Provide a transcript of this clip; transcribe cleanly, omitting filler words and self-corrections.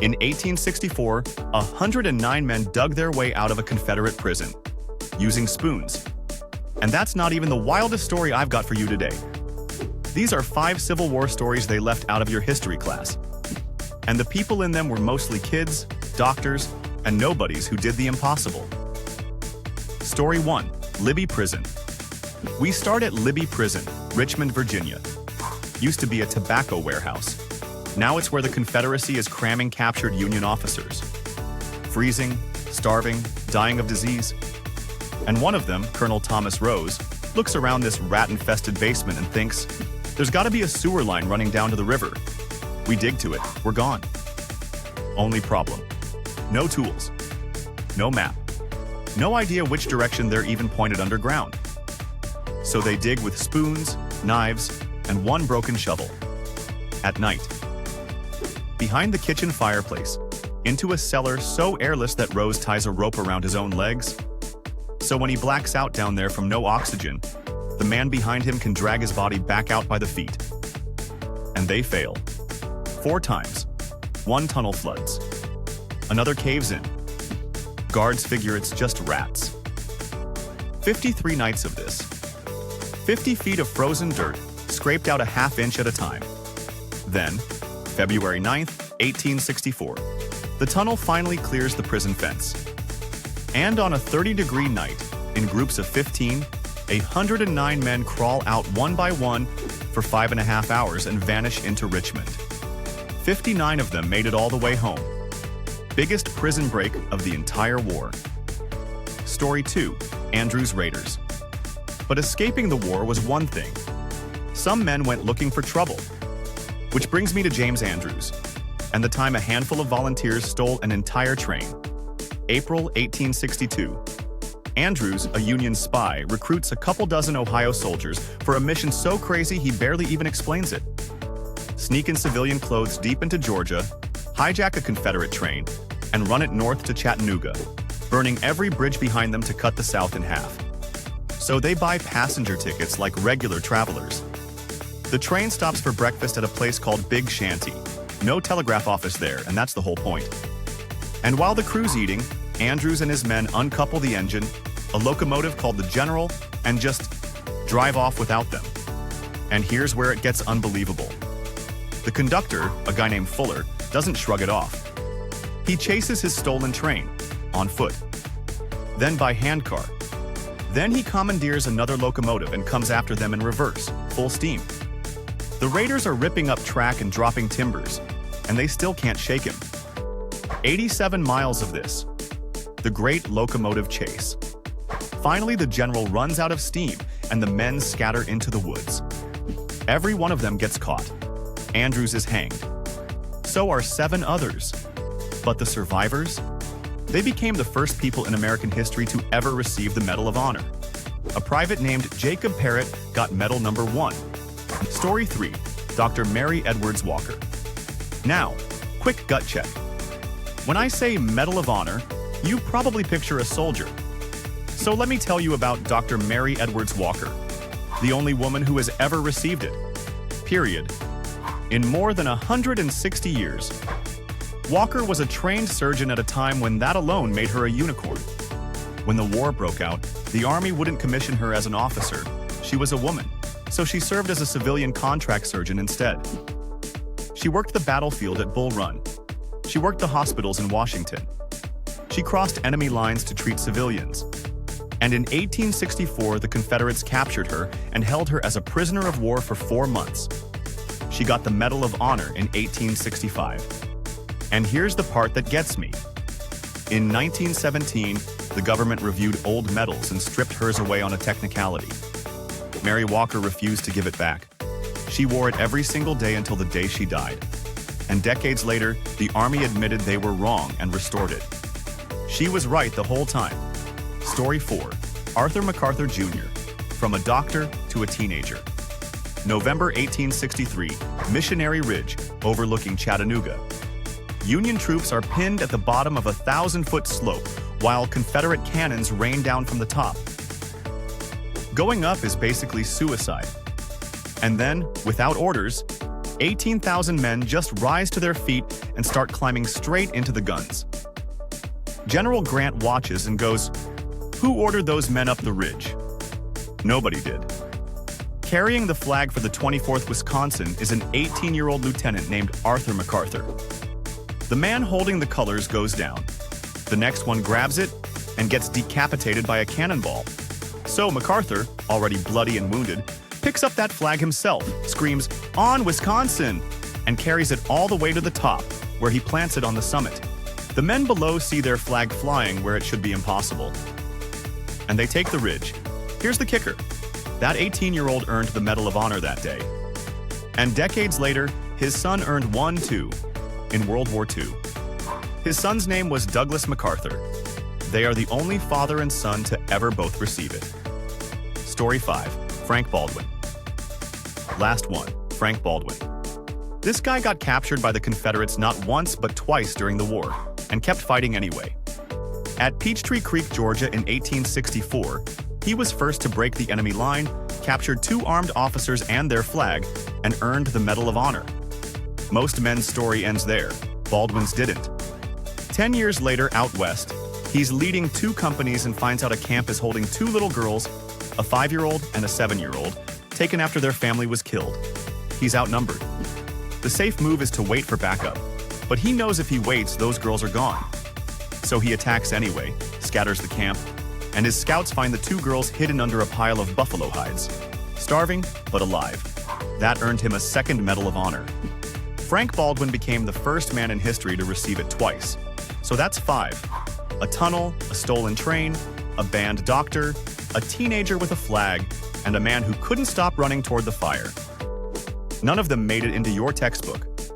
In 1864, 109 men dug their way out of a Confederate prison, using spoons. And that's not even the wildest story I've got for you today. These are 5 Civil War stories they left out of your history class. And the people in them were mostly kids, doctors, and nobodies who did the impossible. Story 1. Libby Prison. We start at Libby Prison, Richmond, Virginia. Used to be a tobacco warehouse. Now it's where the Confederacy is cramming captured Union officers. Freezing, starving, dying of disease. And one of them, Colonel Thomas Rose, looks around this rat-infested basement and thinks, there's got to be a sewer line running down to the river. We dig to it, we're gone. Only problem. No tools. No map. No idea which direction they're even pointed underground. So they dig with spoons, knives, and one broken shovel. At night. Behind the kitchen fireplace, into a cellar so airless that Rose ties a rope around his own legs. So when he blacks out down there from no oxygen, the man behind him can drag his body back out by the feet. And they fail. 4 times. One tunnel floods. Another caves in. Guards figure it's just rats. 53 nights of this. 50 feet of frozen dirt, scraped out a ½ inch at a time. Then, February 9th, 1864, the tunnel finally clears the prison fence. And on a 30-degree night, in groups of 15, 109 men crawl out one by one for 5.5 hours and vanish into Richmond. 59 of them made it all the way home. Biggest prison break of the entire war. Story 2. Andrews Raiders. But escaping the war was one thing. Some men went looking for trouble. Which brings me to James Andrews, and the time a handful of volunteers stole an entire train. April 1862. Andrews, a Union spy, recruits a couple dozen Ohio soldiers for a mission so crazy he barely even explains it. Sneak in civilian clothes deep into Georgia, hijack a Confederate train, and run it north to Chattanooga, burning every bridge behind them to cut the South in half. So they buy passenger tickets like regular travelers. The train stops for breakfast at a place called Big Shanty. No telegraph office there, and that's the whole point. And while the crew's eating, Andrews and his men uncouple the engine, a locomotive called the General, and just drive off without them. And here's where it gets unbelievable. The conductor, a guy named Fuller, doesn't shrug it off. He chases his stolen train, on foot. Then by handcar. Then he commandeers another locomotive and comes after them in reverse, full steam. The raiders are ripping up track and dropping timbers, and they still can't shake him. 87 miles of this. The great locomotive chase. Finally, the General runs out of steam, and the men scatter into the woods. Every one of them gets caught. Andrews is hanged. So are 7 others. But the survivors? They became the first people in American history to ever receive the Medal of Honor. A private named Jacob Parrott got medal number 1. Story 3. Dr. Mary Edwards Walker. Now, quick gut check. When I say Medal of Honor, you probably picture a soldier. So let me tell you about Dr. Mary Edwards Walker, the only woman who has ever received it. Period. In more than 160 years. Walker was a trained surgeon at a time when that alone made her a unicorn. When the war broke out, the Army wouldn't commission her as an officer. She was a woman, so she served as a civilian contract surgeon instead. She worked the battlefield at Bull Run. She worked the hospitals in Washington. She crossed enemy lines to treat civilians. And in 1864, the Confederates captured her and held her as a prisoner of war for 4 months. She got the Medal of Honor in 1865. And here's the part that gets me. In 1917, the government reviewed old medals and stripped hers away on a technicality. Mary Walker refused to give it back. She wore it every single day until the day she died. And decades later, the Army admitted they were wrong and restored it. She was right the whole time. Story 4. Arthur MacArthur Jr. From a doctor to a teenager. November 1863, Missionary Ridge, overlooking Chattanooga. Union troops are pinned at the bottom of a 1,000-foot slope, while Confederate cannons rain down from the top. Going up is basically suicide. And then, without orders, 18,000 men just rise to their feet and start climbing straight into the guns. General Grant watches and goes, "Who ordered those men up the ridge?" Nobody did. Carrying the flag for the 24th Wisconsin is an 18-year-old lieutenant named Arthur MacArthur. The man holding the colors goes down. The next one grabs it and gets decapitated by a cannonball. So MacArthur, already bloody and wounded, picks up that flag himself, screams, "On Wisconsin!" and carries it all the way to the top, where he plants it on the summit. The men below see their flag flying where it should be impossible. And they take the ridge. Here's the kicker. That 18-year-old earned the Medal of Honor that day. And decades later, his son earned one too, in World War II. His son's name was Douglas MacArthur. They are the only father and son to ever both receive it. Story 5. Frank Baldwin. Last one, Frank Baldwin. This guy got captured by the Confederates not once but twice during the war, and kept fighting anyway. At Peachtree Creek, Georgia in 1864, he was first to break the enemy line, captured 2 armed officers and their flag, and earned the Medal of Honor. Most men's story ends there. Baldwin's didn't. 10 years later, out west, he's leading 2 companies and finds out a camp is holding 2 little girls, a 5-year-old and a 7-year-old, taken after their family was killed. He's outnumbered. The safe move is to wait for backup, but he knows if he waits, those girls are gone. So he attacks anyway, scatters the camp, and his scouts find the 2 girls hidden under a pile of buffalo hides, starving but alive. That earned him a 2nd Medal of Honor. Frank Baldwin became the first man in history to receive it twice. So that's 5. A tunnel, a stolen train, a banned doctor, a teenager with a flag, and a man who couldn't stop running toward the fire. None of them made it into your textbook,